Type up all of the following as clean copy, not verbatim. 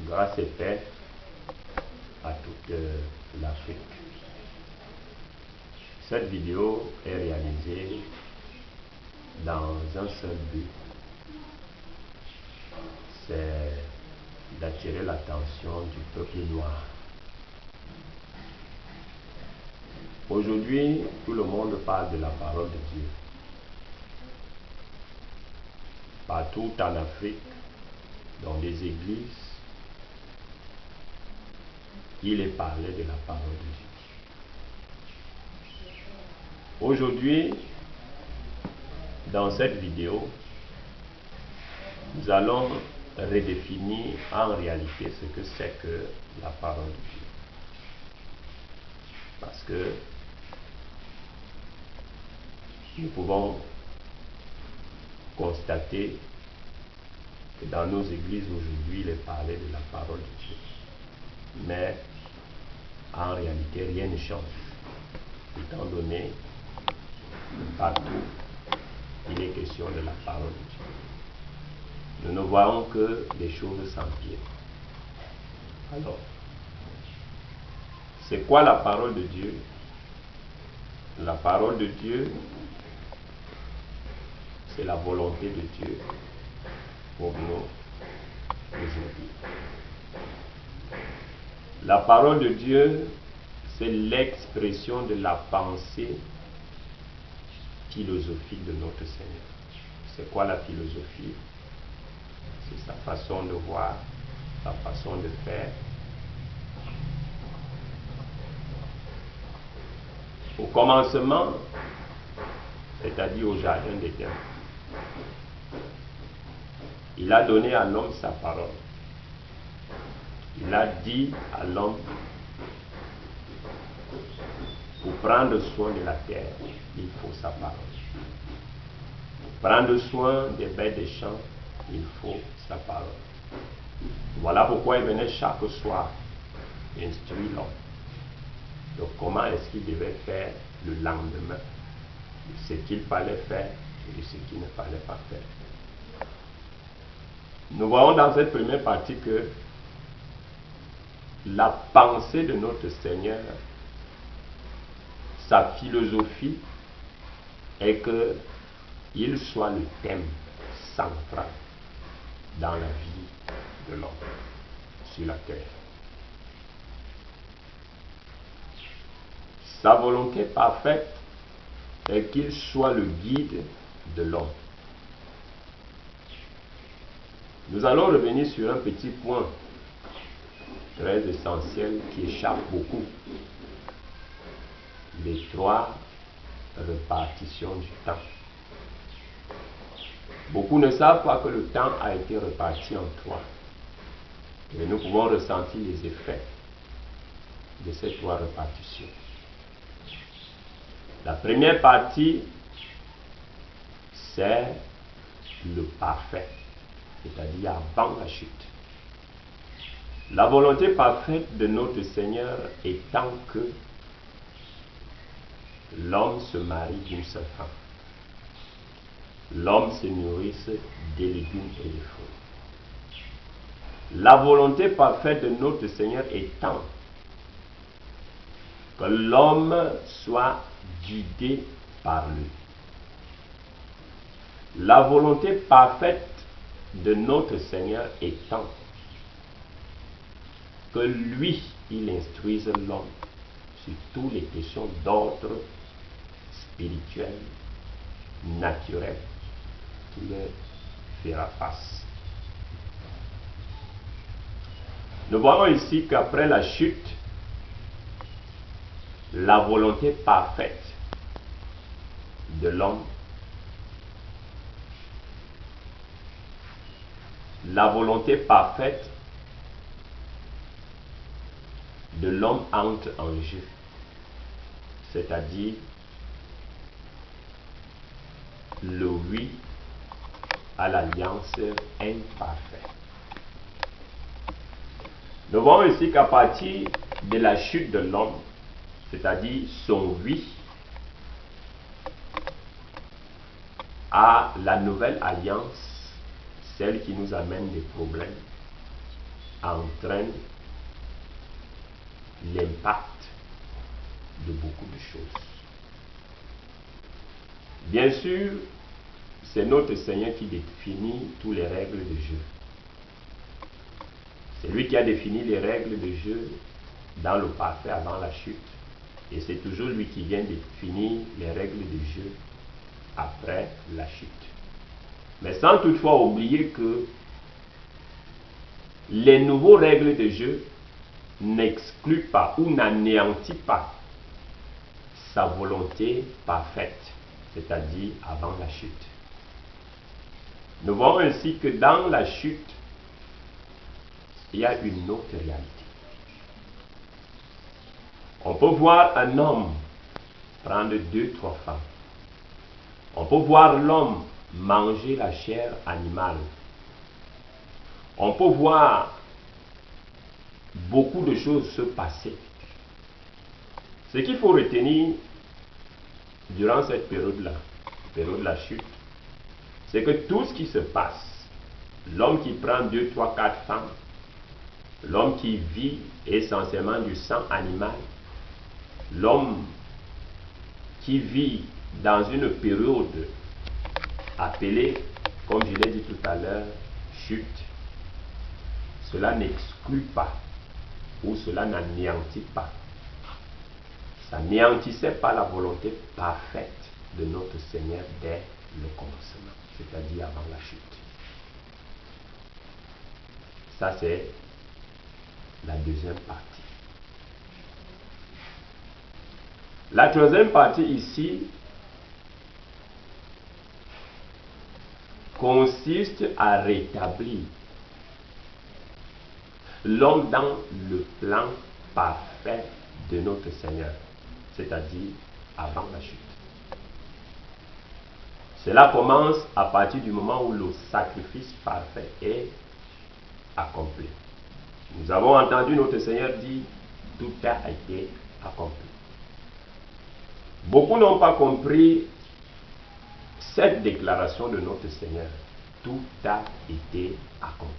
Grâce et paix à toute l'Afrique. Cette vidéo est réalisée dans un seul but, c'est d'attirer l'attention du peuple noir. Aujourd'hui, tout le monde parle de la parole de Dieu. Partout en Afrique, dans des églises, il est parlé de la parole de Dieu. Aujourd'hui, dans cette vidéo, nous allons redéfinir en réalité ce que c'est que la parole de Dieu. Parce que nous pouvons constater que dans nos églises aujourd'hui, il est parlé de la parole de Dieu. Mais en réalité, rien ne change. Étant donné que partout, il est question de la parole de Dieu. Nous ne voyons que les choses s'empirent. Alors, c'est quoi la parole de Dieu? La parole de Dieu, c'est la volonté de Dieu pour nous aujourd'hui. La parole de Dieu, c'est l'expression de la pensée philosophique de notre Seigneur. C'est quoi la philosophie? C'est sa façon de voir, sa façon de faire. Au commencement, c'est-à-dire au jardin d'Éden, il a donné à l'homme sa parole. Il a dit à l'homme, pour prendre soin de la terre, il faut sa parole. Pour prendre soin des bêtes des champs, il faut sa parole. Voilà pourquoi il venait chaque soir instruire l'homme. Donc comment est-ce qu'il devait faire le lendemain, de ce qu'il fallait faire et de ce qu'il ne fallait pas faire. Nous voyons dans cette première partie que la pensée de notre Seigneur, sa philosophie est qu'il soit le thème central dans la vie de l'homme sur la terre. Sa volonté parfaite est qu'il soit le guide de l'homme. Nous allons revenir sur un petit point très essentiel qui échappe beaucoup. Les trois répartitions du temps. Beaucoup ne savent pas que le temps a été réparti en trois. Mais nous pouvons ressentir les effets de ces trois répartitions. La première partie, c'est le parfait, c'est-à-dire avant la chute. La volonté parfaite de notre Seigneur étant que l'homme se marie d'une seule femme. L'homme se nourrisse des légumes et des fruits. La volonté parfaite de notre Seigneur étant que l'homme soit guidé par lui. La volonté parfaite de notre Seigneur étant que lui, il instruise l'homme sur toutes les questions d'ordre spirituel, naturel, qui leur fera face. Nous voyons ici qu'après la chute, la volonté parfaite de l'homme, la volonté parfaite de l'homme entre en jeu, c'est-à-dire le oui à l'alliance imparfaite. Nous voyons ici qu'à partir de la chute de l'homme, c'est-à-dire son oui à la nouvelle alliance, celle qui nous amène des problèmes, entraîne l'impact de beaucoup de choses. Bien sûr, c'est notre Seigneur qui définit toutes les règles de jeu. C'est lui qui a défini les règles de jeu dans le parfait avant la chute. Et c'est toujours lui qui vient définir les règles de jeu après la chute. Mais sans toutefois oublier que les nouvelles règles de jeu n'excluent pas ou n'anéantissent pas sa volonté parfaite, c'est-à-dire avant la chute. Nous voyons ainsi que dans la chute, il y a une autre réalité. On peut voir un homme prendre 2, 3 femmes. On peut voir l'homme manger la chair animale. On peut voir beaucoup de choses se passer. Ce qu'il faut retenir durant cette période-là, période de la chute, c'est que tout ce qui se passe, l'homme qui prend 2, 3, 4 femmes, l'homme qui vit essentiellement du sang animal, l'homme qui vit dans une période appelée, comme je l'ai dit tout à l'heure, chute, cela n'exclut pas ou cela n'anéantit pas. Ça n'anéantissait pas la volonté parfaite de notre Seigneur dès le commencement, c'est-à-dire avant la chute. Ça, c'est la deuxième partie. La troisième partie ici consiste à rétablir l'homme dans le plan parfait de notre Seigneur, c'est-à-dire avant la chute. Cela commence à partir du moment où le sacrifice parfait est accompli. Nous avons entendu notre Seigneur dire, tout a été accompli. Beaucoup n'ont pas compris cette déclaration de notre Seigneur. Tout a été accompli.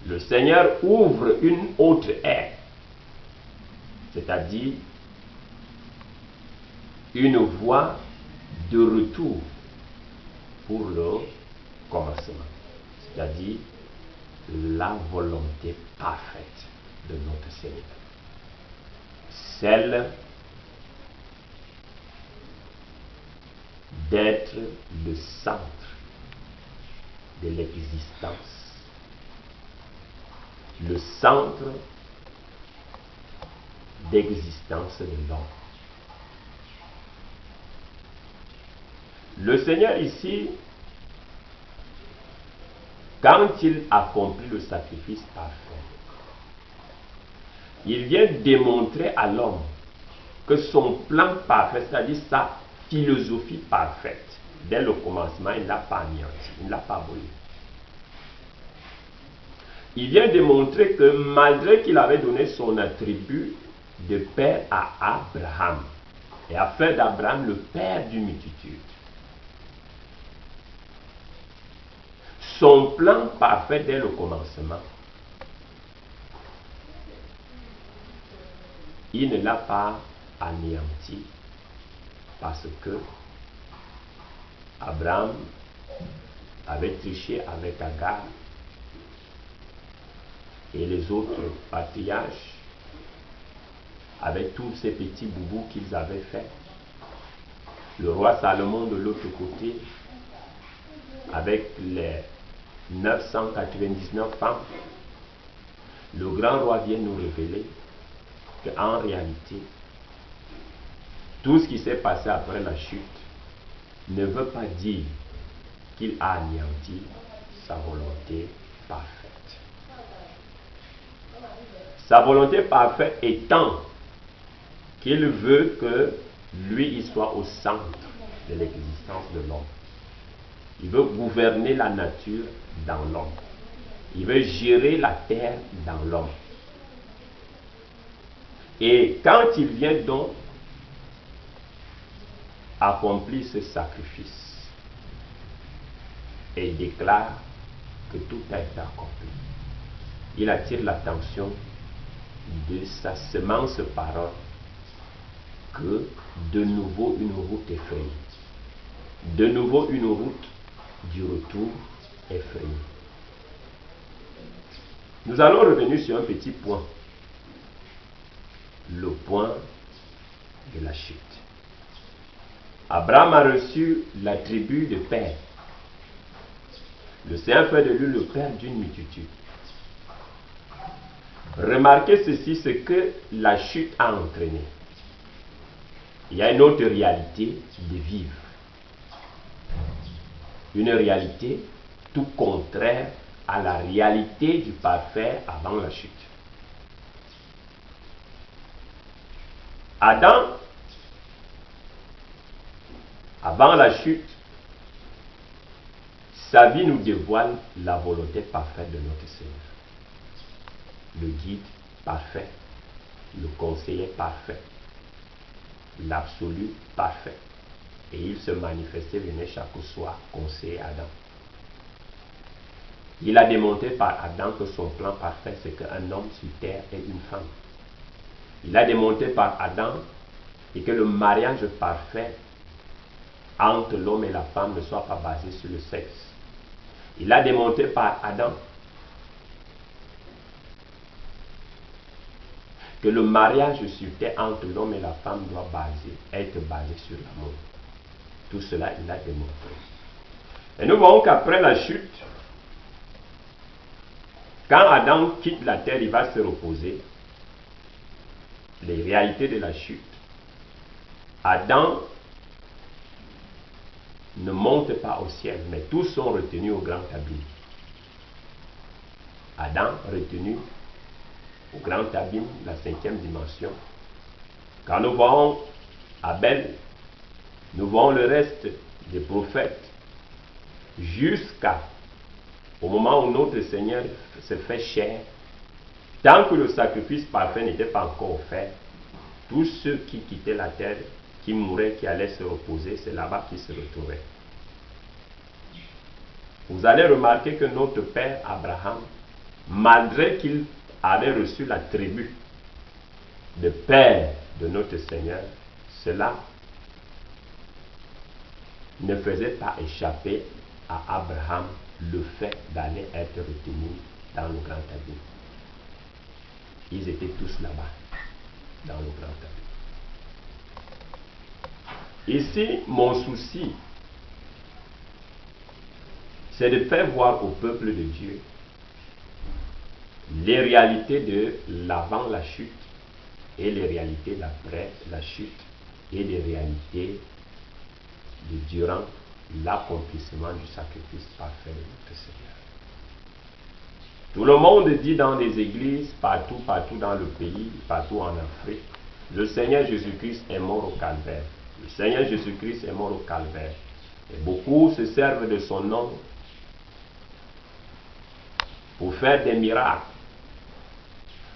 Le Seigneur ouvre une autre ère, c'est-à-dire une voie de retour pour le commencement, c'est-à-dire la volonté parfaite de notre Seigneur. Celle d'être le centre de l'existence, le centre d'existence de l'homme. Le Seigneur ici, quand il accomplit le sacrifice parfait, il vient démontrer à l'homme que son plan parfait, c'est-à-dire sa philosophie parfaite, dès le commencement, il ne l'a pas anéanti, il ne l'a pas aboli. Il vient démontrer que malgré qu'il avait donné son attribut de père à Abraham, et a fait d'Abraham le père d'une multitude, son plan parfait dès le commencement, il ne l'a pas anéanti parce que Abraham avait triché avec Agar et les autres patriarches avec tous ces petits boubous qu'ils avaient faits. Le roi Salomon de l'autre côté avec les 999 femmes. Le grand roi vient nous révéler qu'en réalité, tout ce qui s'est passé après la chute ne veut pas dire qu'il a anéanti sa volonté parfaite. Sa volonté parfaite étant qu'il veut que lui, il soit au centre de l'existence de l'homme. Il veut gouverner la nature dans l'homme. Il veut gérer la terre dans l'homme. Et quand il vient donc accomplir ce sacrifice, et il déclare que tout a été accompli, il attire l'attention de sa semence parole que de nouveau une route est frayée. De nouveau une route du retour est frayée. Nous allons revenir sur un petit point. Le point de la chute. Abraham a reçu l'attribut de père. Le Seigneur fait de lui le père d'une multitude. Remarquez ceci, ce que la chute a entraîné. Il y a une autre réalité de vivre. Une réalité tout contraire à la réalité du parfait avant la chute. Adam, avant la chute, sa vie nous dévoile la volonté parfaite de notre Seigneur. Le guide parfait, le conseiller parfait, l'absolu parfait. Et il se manifestait, venait chaque soir conseiller Adam. Il a démontré par Adam que son plan parfait, c'est qu'un homme sur terre et une femme. Il a démontré par Adam et que le mariage parfait entre l'homme et la femme ne soit pas basé sur le sexe. Il a démontré par Adam que le mariage sur terre entre l'homme et la femme doit être basé sur l'amour. Tout cela, il a démontré. Et nous voyons qu'après la chute, quand Adam quitte la terre, il va se reposer. Les réalités de la chute. Adam ne monte pas au ciel, mais tous sont retenus au grand abîme. Adam retenu au grand abîme, la 5e dimension. Quand nous voyons Abel, nous voyons le reste des prophètes, jusqu'au moment où notre Seigneur se fait chair. Tant que le sacrifice parfait n'était pas encore fait, tous ceux qui quittaient la terre, qui mouraient, qui allaient se reposer, c'est là-bas qu'ils se retrouvaient. Vous allez remarquer que notre père Abraham, malgré qu'il avait reçu l'attribut de père de notre Seigneur, cela ne faisait pas échapper à Abraham le fait d'aller être retenu dans le grand abîme. Ils étaient tous là-bas, dans le grand abîme. Ici, mon souci, c'est de faire voir au peuple de Dieu les réalités de l'avant la chute et les réalités d'après la chute et les réalités de durant l'accomplissement du sacrifice parfait de notre Seigneur. Tout le monde dit dans les églises, partout dans le pays, partout en Afrique, le Seigneur Jésus-Christ est mort au calvaire. Le Seigneur Jésus-Christ est mort au calvaire. Et beaucoup se servent de son nom pour faire des miracles.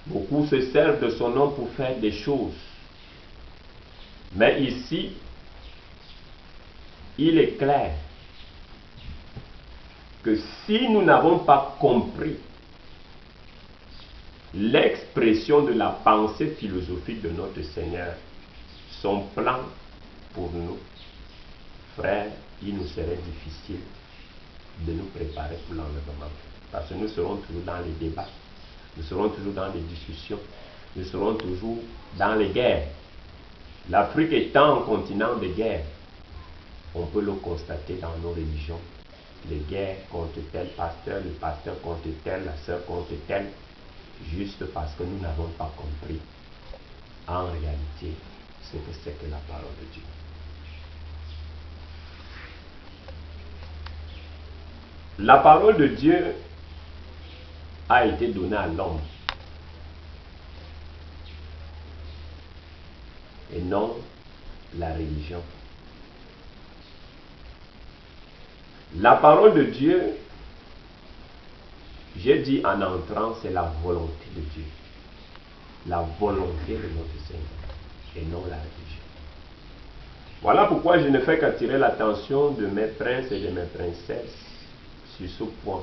Beaucoup se servent de son nom pour faire des choses. Mais ici, il est clair que si nous n'avons pas compris l'expression de la pensée philosophique de notre Seigneur, son plan pour nous, frères, il nous serait difficile de nous préparer pour l'enlèvement. Parce que nous serons toujours dans les débats, nous serons toujours dans les discussions, nous serons toujours dans les guerres. L'Afrique étant un continent de guerre, on peut le constater dans nos religions. Les guerres contre tel pasteur, le pasteur contre tel, la sœur contre tel, juste parce que nous n'avons pas compris en réalité ce que c'est que la parole de Dieu. La parole de Dieu a été donnée à l'homme et non la religion. La parole de Dieu, j'ai dit en entrant, c'est la volonté de Dieu. La volonté de notre Seigneur et non la religion. Voilà pourquoi je ne fais qu'attirer l'attention de mes princes et de mes princesses sur ce point.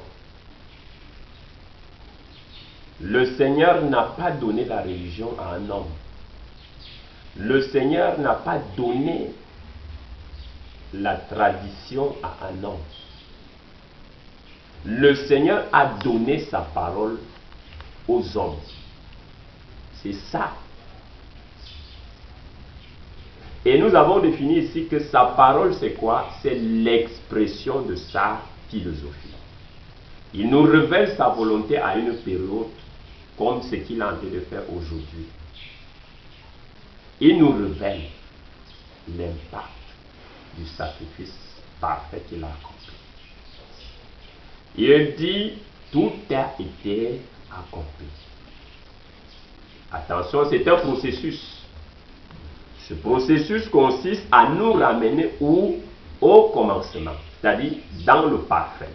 Le Seigneur n'a pas donné la religion à un homme. Le Seigneur n'a pas donné la tradition à un homme. Le Seigneur a donné sa parole aux hommes. C'est ça. Et nous avons défini ici que sa parole, c'est quoi? C'est l'expression de sa philosophie. Il nous révèle sa volonté à une période comme ce qu'il est en train de faire aujourd'hui. Il nous révèle l'impact du sacrifice parfait qu'il a accompli. Il dit, tout a été accompli. Attention, c'est un processus. Ce processus consiste à nous ramener où? Au commencement, c'est-à-dire dans le parfait.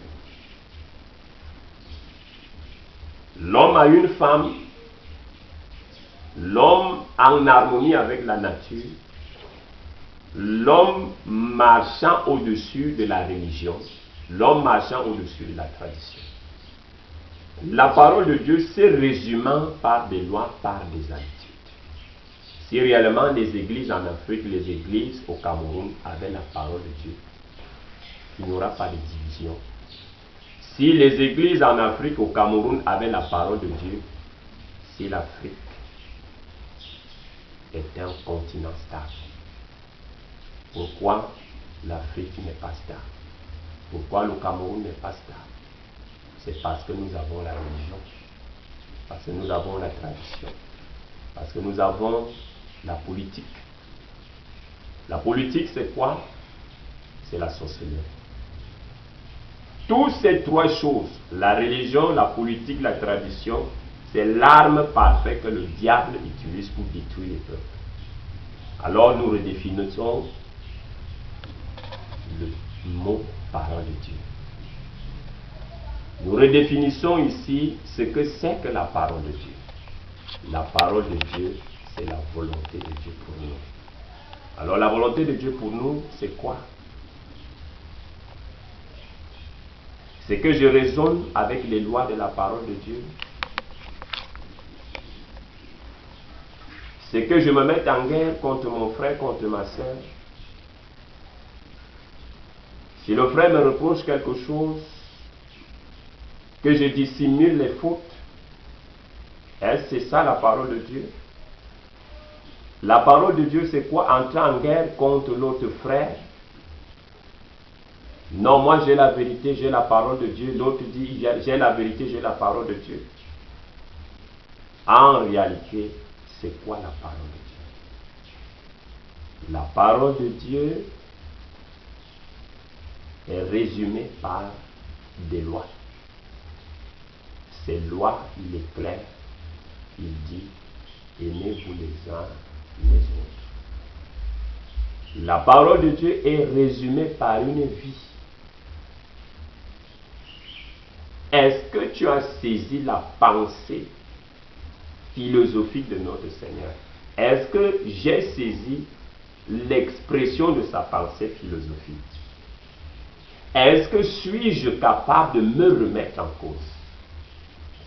L'homme a une femme, l'homme en harmonie avec la nature, l'homme marchant au-dessus de la religion, l'homme marchant au-dessus de la tradition. La parole de Dieu se résumant par des lois, par des habitudes. Si réellement les églises en Afrique, les églises au Cameroun avaient la parole de Dieu, il n'y aura pas de division. Si les églises en Afrique, au Cameroun, avaient la parole de Dieu, si l'Afrique est un continent stable. Pourquoi l'Afrique n'est pas stable? Pourquoi le Cameroun n'est pas stable? C'est parce que nous avons la religion, parce que nous avons la tradition, parce que nous avons la politique. La politique, c'est quoi? C'est la sorcellerie. Toutes ces trois choses, la religion, la politique, la tradition, c'est l'arme parfaite que le diable utilise pour détruire les peuples. Alors nous redéfinissons le mot parole de Dieu. Nous redéfinissons ici ce que c'est que la parole de Dieu. La parole de Dieu, c'est la volonté de Dieu pour nous. Alors la volonté de Dieu pour nous, c'est quoi? C'est que je raisonne avec les lois de la parole de Dieu. C'est que je me mette en guerre contre mon frère, contre ma soeur. Si le frère me reproche quelque chose, que je dissimule les fautes. Est-ce que c'est ça la parole de Dieu? La parole de Dieu, c'est quoi? Entrer en guerre contre l'autre frère? Non, moi j'ai la vérité, j'ai la parole de Dieu. L'autre dit, j'ai la vérité, j'ai la parole de Dieu. En réalité, c'est quoi la parole de Dieu? La parole de Dieu est résumée par des lois. Ces lois, il est clair. Il dit, aimez-vous les uns les autres. La parole de Dieu est résumée par une vie. Est-ce que tu as saisi la pensée philosophique de notre Seigneur? Est-ce que j'ai saisi l'expression de sa pensée philosophique? Est-ce que suis-je capable de me remettre en cause?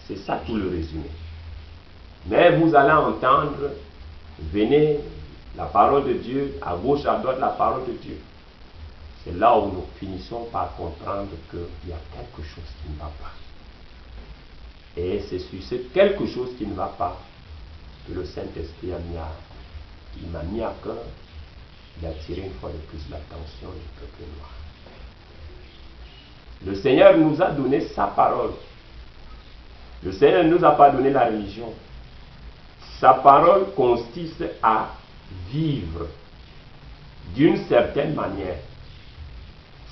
C'est ça tout le résumé. Mais vous allez entendre, venez, la parole de Dieu, à gauche, à droite, la parole de Dieu. C'est là où nous finissons par comprendre qu'il y a quelque chose qui ne va pas. Et c'est sur ce quelque chose qui ne va pas que le Saint-Esprit m'a mis à cœur d'attirer une fois de plus l'attention du peuple noir. Le Seigneur nous a donné sa parole. Le Seigneur ne nous a pas donné la religion. Sa parole consiste à vivre d'une certaine manière.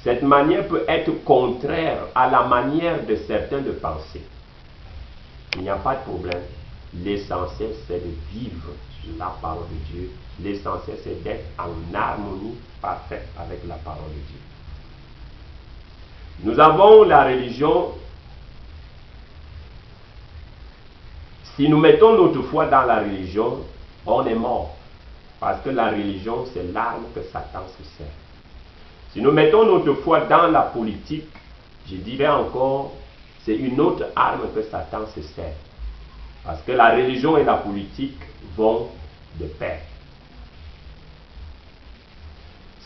Cette manière peut être contraire à la manière de certains de penser. Il n'y a pas de problème. L'essentiel, c'est de vivre la parole de Dieu. L'essentiel, c'est d'être en harmonie parfaite avec la parole de Dieu. Nous avons la religion. Si nous mettons notre foi dans la religion, on est mort. Parce que la religion, c'est l'arme que Satan se sert. Si nous mettons notre foi dans la politique, je dirais encore, c'est une autre arme que Satan se sert. Parce que la religion et la politique vont de pair.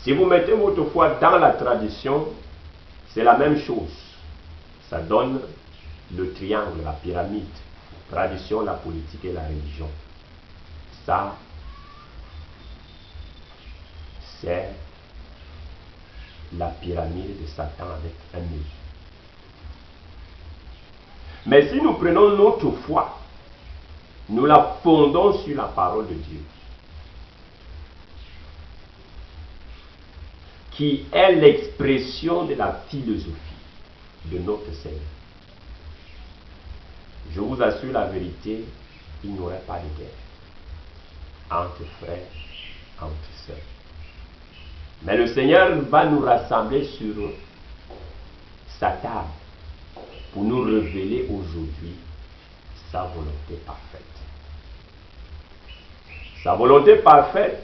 Si vous mettez votre foi dans la tradition, c'est la même chose. Ça donne le triangle, la pyramide. Tradition, la politique et la religion. Ça, c'est la pyramide de Satan avec un nœud. Mais si nous prenons notre foi, nous la fondons sur la parole de Dieu, qui est l'expression de la philosophie de notre Seigneur. Je vous assure la vérité, il n'y aurait pas de guerre entre frères, entre sœurs. Mais le Seigneur va nous rassembler sur sa table pour nous révéler aujourd'hui sa volonté parfaite. Sa volonté parfaite,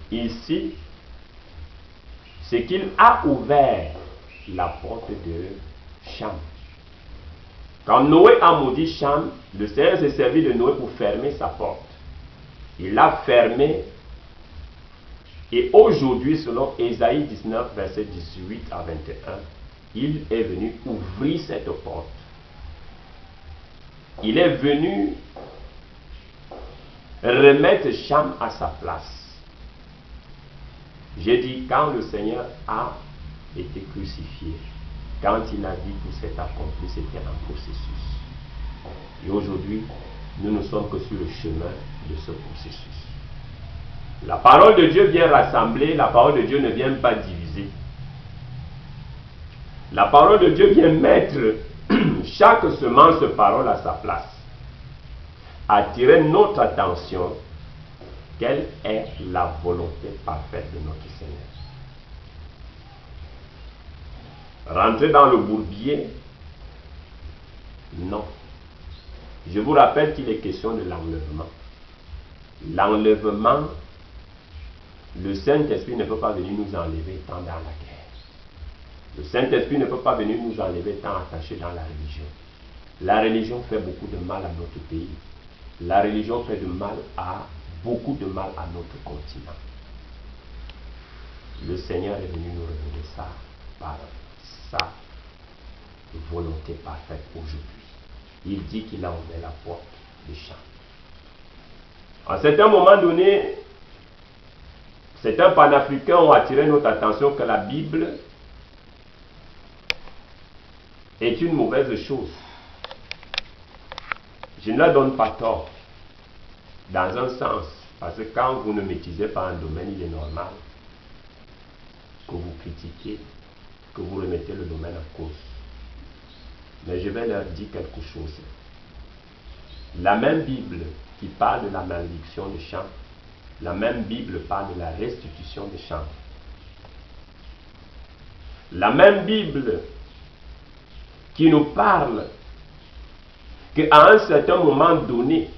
ici, c'est qu'il a ouvert la porte de Cham. Quand Noé a maudit Cham, le Seigneur s'est servi de Noé pour fermer sa porte. Il l'a fermée. Et aujourd'hui, selon Ésaïe 19, verset 18 à 21, il est venu ouvrir cette porte. Il est venu remettre Cham à sa place. J'ai dit, quand le Seigneur a été crucifié, quand il a dit tout s'est accompli, c'était un processus. Et aujourd'hui, nous ne sommes que sur le chemin de ce processus. La parole de Dieu vient rassembler, la parole de Dieu ne vient pas diviser. La parole de Dieu vient mettre chaque semence de parole à sa place. Attirer notre attention, quelle est la volonté parfaite de notre Seigneur. Rentrer dans le bourbier, non. Je vous rappelle qu'il est question de l'enlèvement. L'enlèvement, le Saint-Esprit ne peut pas venir nous enlever tant dans la guerre. Le Saint-Esprit ne peut pas venir nous enlever tant attachés dans la religion. La religion fait beaucoup de mal à notre pays. La religion fait beaucoup de mal à notre continent. Le Seigneur est venu nous révéler ça par sa volonté parfaite aujourd'hui. Il dit qu'il a ouvert la porte du champ. À un certain moment donné, certains panafricains ont attiré notre attention que la Bible est une mauvaise chose. Je ne leur donne pas tort, dans un sens, parce que quand vous ne maîtrisez pas un domaine, il est normal que vous critiquiez, que vous remettez le domaine en cause. Mais je vais leur dire quelque chose. La même Bible qui parle de la malédiction des champs, la même Bible parle de la restitution des champs. La même Bible qui nous parle qu'à un certain moment donné,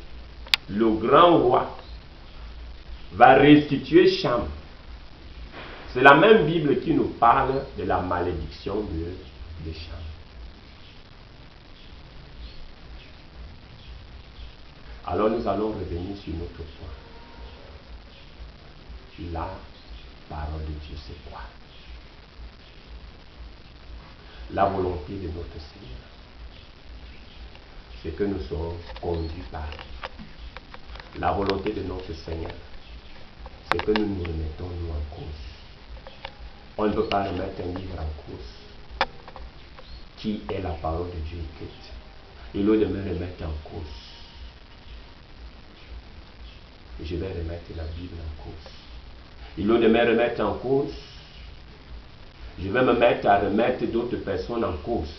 le grand roi va restituer Cham. C'est la même Bible qui nous parle de la malédiction de Cham. Alors nous allons revenir sur notre point. La parole de Dieu, c'est quoi? La volonté de notre Seigneur, c'est que nous serons conduits par lui. La volonté de notre Seigneur, c'est que nous nous remettons nous en cause. On ne peut pas remettre un livre en cause qui est la parole de Dieu écrite. Et lieu de me remettre en cause, je vais remettre la Bible en cause. Et lieu de me remettre en cause, je vais me mettre à remettre d'autres personnes en cause.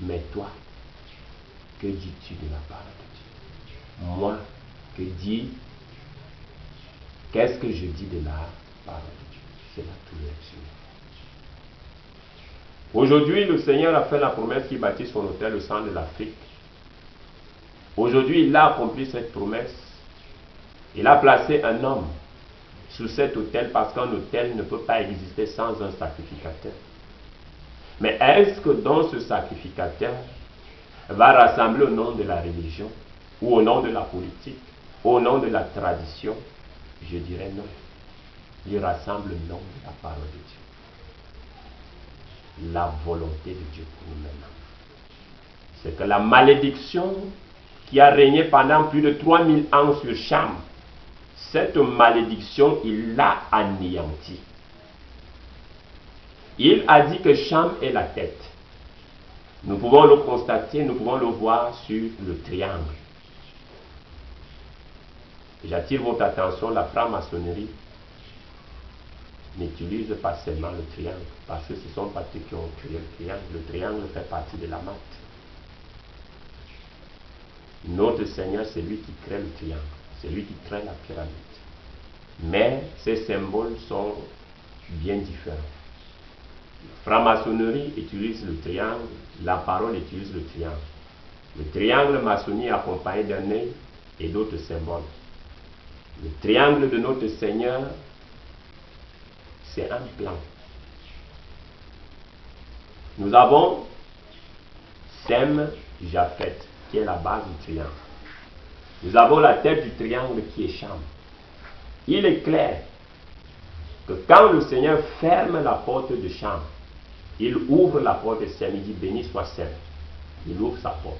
Mais toi, que dis-tu de la parole de Dieu? Moi, qu'est-ce que je dis de la parole de Dieu? C'est là tout le. Aujourd'hui, le Seigneur a fait la promesse qu'il bâtit son autel, le sang de l'Afrique. Aujourd'hui, il a accompli cette promesse. Il a placé un homme sur cet autel parce qu'un autel ne peut pas exister sans un sacrificateur. Mais est-ce que dans ce sacrificateur va rassembler au nom de la religion, ou au nom de la politique, au nom de la tradition, je dirais non. Il rassemble le nom de la parole de Dieu. La volonté de Dieu pour nous maintenant. C'est que la malédiction qui a régné pendant plus de 3000 ans sur Cham, cette malédiction, il l'a anéantie. Il a dit que Cham est la tête. Nous pouvons le constater, nous pouvons le voir sur le triangle. J'attire votre attention, la franc-maçonnerie n'utilise pas seulement le triangle, parce que ce ne sont pas ceux qui ont créé le triangle. Le triangle fait partie de la maths. Notre Seigneur, c'est lui qui crée le triangle, c'est lui qui crée la pyramide. Mais ces symboles sont bien différents. La franc-maçonnerie utilise le triangle, la parole utilise le triangle. Le triangle maçonnique est accompagné d'un œil et d'autres symboles. Le triangle de notre Seigneur, c'est un plan. Nous avons Sem, Japhet, qui est la base du triangle. Nous avons la tête du triangle qui est Cham. Il est clair que quand le Seigneur ferme la porte de Cham, il ouvre la porte de Sem, il dit béni soit Sem. Il ouvre sa porte.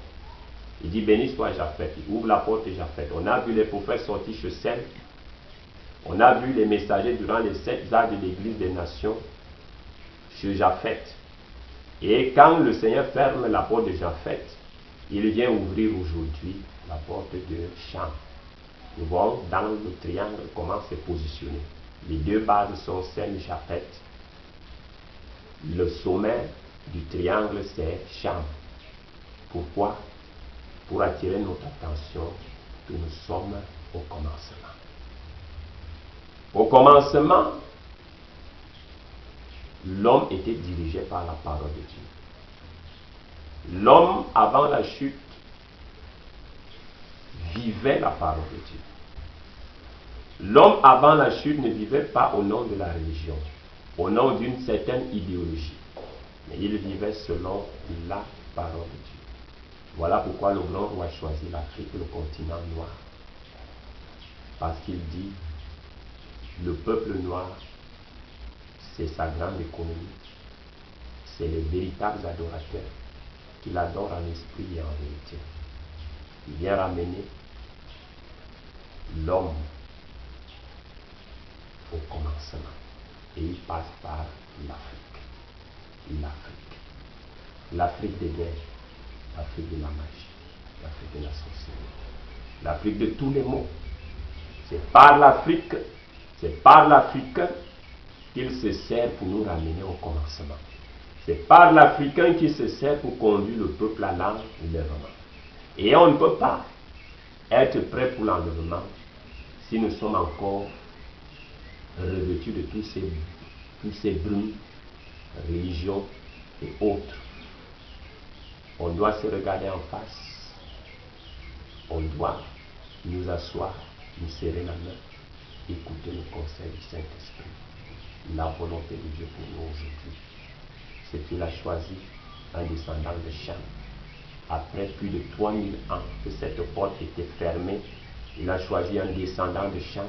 Il dit béni soit Japhet. Il ouvre la porte de Japhet. On a vu les prophètes sortir chez Sem. On a vu les messagers durant les 7 ans de l'Église des Nations chez Japhet. Et quand le Seigneur ferme la porte de Japhet, il vient ouvrir aujourd'hui la porte de Cham. Nous voyons dans le triangle comment c'est positionné. Les deux bases sont Sem, Japhet. Le sommet du triangle, c'est Cham. Pourquoi? Pour attirer notre attention que nous sommes au commencement. Au commencement, l'homme était dirigé par la parole de Dieu. L'homme, avant la chute, vivait la parole de Dieu. L'homme, avant la chute, ne vivait pas au nom de la religion, au nom d'une certaine idéologie, mais il vivait selon la parole de Dieu. Voilà pourquoi le grand roi choisit l'Afrique, le continent noir. Parce qu'il dit, le peuple noir, c'est sa grande économie. C'est les véritables adorateurs qui l'adorent en esprit et en vérité. Il vient ramener l'homme au commencement. Et il passe par l'Afrique. L'Afrique. L'Afrique des guerres. L'Afrique de la magie. L'Afrique de la sorcellerie. L'Afrique de tous les maux. C'est par l'Afrique qu'il se sert pour nous ramener au commencement. C'est par l'Africain qu'il se sert pour conduire le peuple à l'enlèvement. Et on ne peut pas être prêt pour l'enlèvement si nous sommes encore revêtus de tous ces brumes, religions et autres. On doit se regarder en face. On doit nous asseoir, nous serrer la main, écouter le conseil du Saint-Esprit. La volonté de Dieu pour nous aujourd'hui, c'est qu'il a choisi un descendant de Cham. Après plus de 3000 ans que cette porte était fermée, il a choisi un descendant de Cham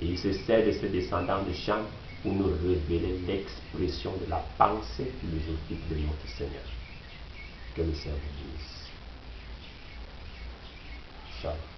et il se sert de ce descendant de Cham pour nous révéler l'expression de la pensée philosophique de notre Seigneur. Que le Seigneur vous bénisse. Shalom.